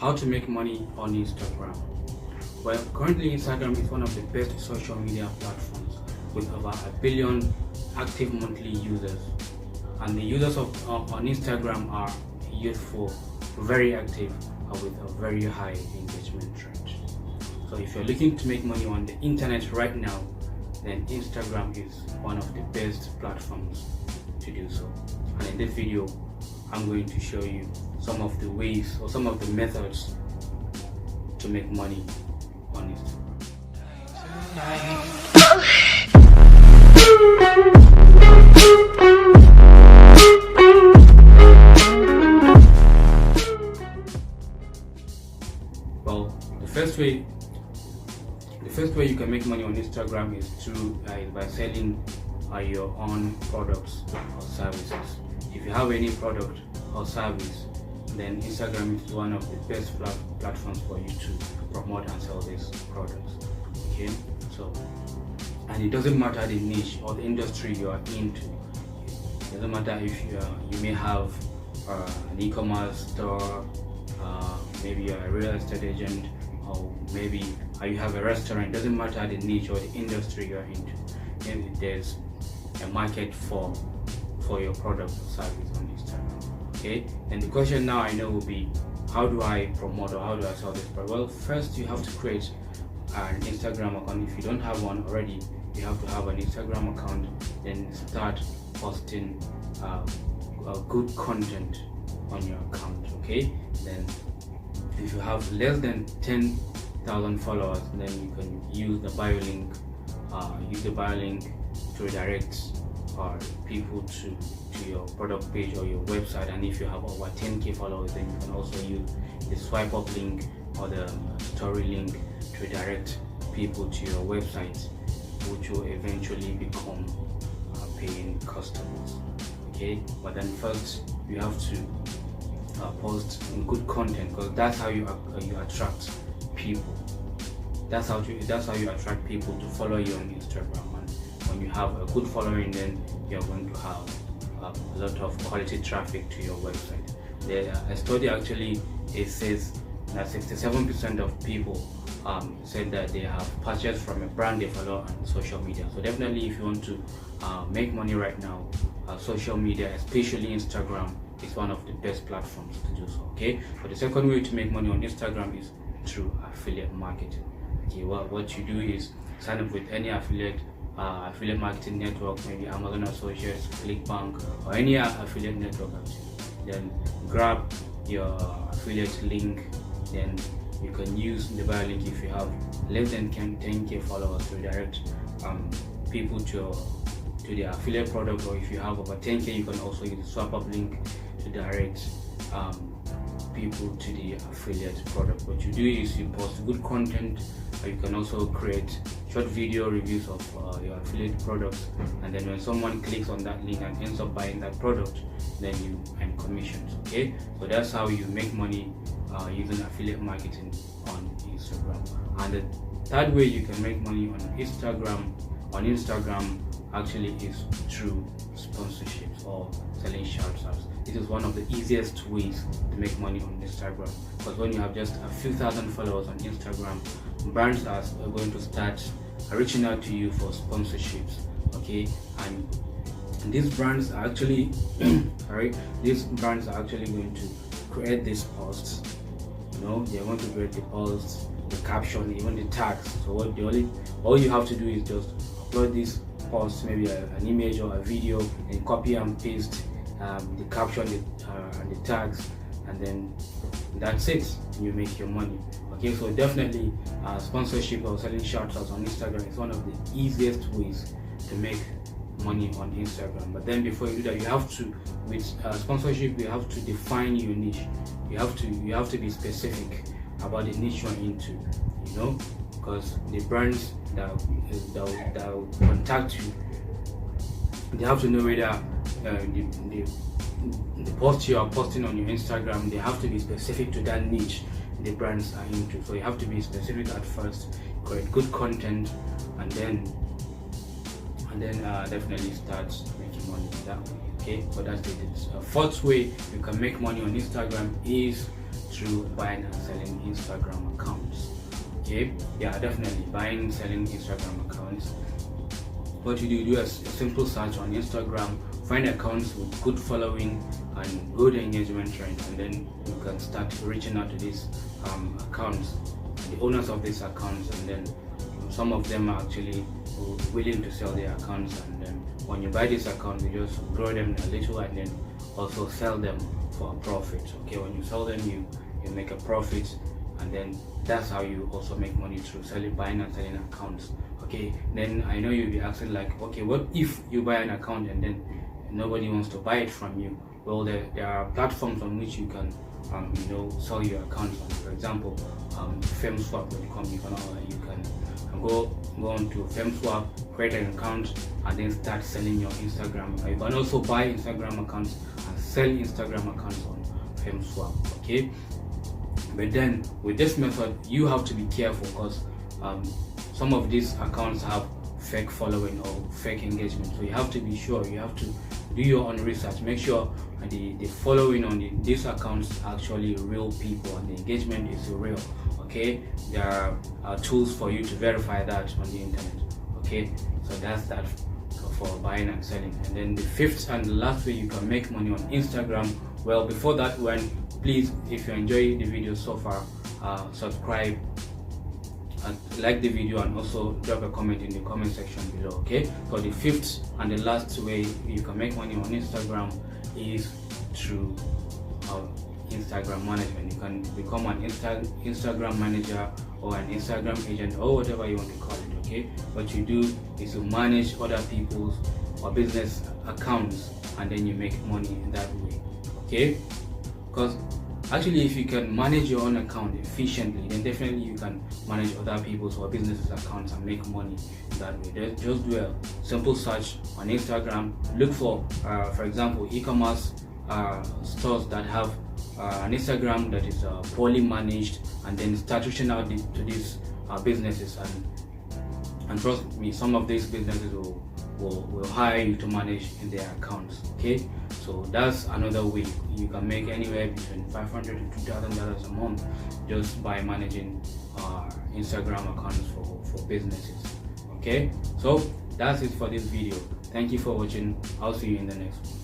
How to make money on Instagram? Well, currently Instagram is one of the best social media platforms with over 1 billion active monthly users. And the users on Instagram are youthful, very active, and with a very high engagement rate. So if you're looking to make money on the internet right now, then Instagram is one of the best platforms to do so. And in this video, I'm going to show you some of the ways or some of the methods to make money on Instagram. Well, the first way you can make money on Instagram is by selling your own products or services. If you have any product or service, then Instagram is one of the best platforms for you to promote and sell these products. Okay, so, and it doesn't matter the niche or the industry you are into. It doesn't matter if you may have an e-commerce store, maybe you're a real estate agent, or maybe you have a restaurant. It doesn't matter the niche or the industry you're into. Maybe there's a market for your product or service on Instagram. Okay, and the question now I know will be, how do I promote or how do I sell this product? Well, first you have to create an Instagram account. If you don't have one already, you have to have an Instagram account, then start posting good content on your account. Okay, then if you have less than 10,000 followers, then you can use the bio link. To redirect people to your product page or your website. And if you have over 10k followers, then you can also use the swipe up link or the story link to redirect people to your website, which will eventually become paying customers. Okay, but then first you have to post in good content, because that's how you attract people. That's how you attract people to follow you on Instagram. And when you have a good following, then you're going to have a lot of quality traffic to your website. A study actually says that 67% of people said that they have purchased from a brand they follow on social media. So definitely, if you want to make money right now, social media, especially Instagram, is one of the best platforms to do so. Okay, but the second way to make money on Instagram is through affiliate marketing. Okay, what you do is sign up with any affiliate marketing network, maybe Amazon Associates, ClickBank, or any affiliate network actually. Then grab your affiliate link, then you can use the bio link if you have less than 10k followers to redirect people to the affiliate product, or if you have over 10k, you can also use the swap up link to direct people to the affiliate product. What you do is you post good content. You can also create short video reviews of your affiliate products, and then when someone clicks on that link and ends up buying that product, then you earn commissions. Okay, so that's how you make money using affiliate marketing on Instagram. And the third way you can make money on Instagram actually is through sponsorships or selling shout-outs. This is one of the easiest ways to make money on Instagram, because when you have just a few thousand followers on Instagram, brands are going to start reaching out to you for sponsorships. Okay, and these brands are actually going to create these posts. They are going to create the posts, the caption, even the tags. So all you have to do is just upload these posts, maybe an image or a video, and copy and paste the caption and the tags, and then that's it. You make your money. Okay, so definitely sponsorship or selling shout-outs on Instagram is one of the easiest ways to make money on Instagram. But then before you do that, you have to, with sponsorship, you have to define your niche. You have to be specific about the niche you're into, because the brands that will contact you, they have to know whether the post you are posting on your Instagram, they have to be specific to that niche the brands are into. So you have to be specific at first, create good content, and then definitely start making money that way. Okay, but that's the fourth way you can make money on Instagram is through buying and selling Instagram accounts. Okay, yeah, definitely buying and selling Instagram accounts. What you do a simple search on Instagram, find accounts with good following and good engagement trend, and then you can start reaching out to these accounts, the owners of these accounts, and then some of them are actually willing to sell their accounts, and then when you buy this account, you just grow them a little and then also sell them for a profit. Okay, when you sell them, you make a profit, and then that's how you also make money through buying and selling accounts. Okay, then I know you'll be asking like, okay, what if you buy an account and then nobody wants to buy it from you? Well, there are platforms on which you can sell your accounts on. For example, FemSwap.com. You can go on to FemSwap, create an account, and then start selling your Instagram. You can also buy Instagram accounts and sell Instagram accounts on FemSwap. Okay, but then with this method, you have to be careful because some of these accounts have fake following or fake engagement. So you have to be sure, you have to do your own research, make sure the following on these accounts are actually real people and the engagement is real. Okay, there are tools for you to verify that on the internet. Okay, so that's that for buying and selling. And then the fifth and the last way you can make money on Instagram, well, before that one, please, if you enjoy the video so far, subscribe and like the video, and also drop a comment in the comment section below. Okay, so the fifth and the last way you can make money on Instagram is through Instagram management. You can become an Instagram manager or an Instagram agent or whatever you want to call it. Okay, what you do is to manage other people's or business accounts, and then you make money in that way. Okay, because actually, if you can manage your own account efficiently, then definitely you can manage other people's or businesses accounts and make money that way. Just do a simple search on Instagram. Look for example, e-commerce stores that have an Instagram that is poorly managed, and then start reaching out to these businesses, and trust me, some of these businesses will hire you to manage in their accounts. Okay, so that's another way you can make anywhere between $500 to $2,000 a month just by managing Instagram accounts for businesses. Okay, so that's it for this video. Thank you for watching. I'll see you in the next one.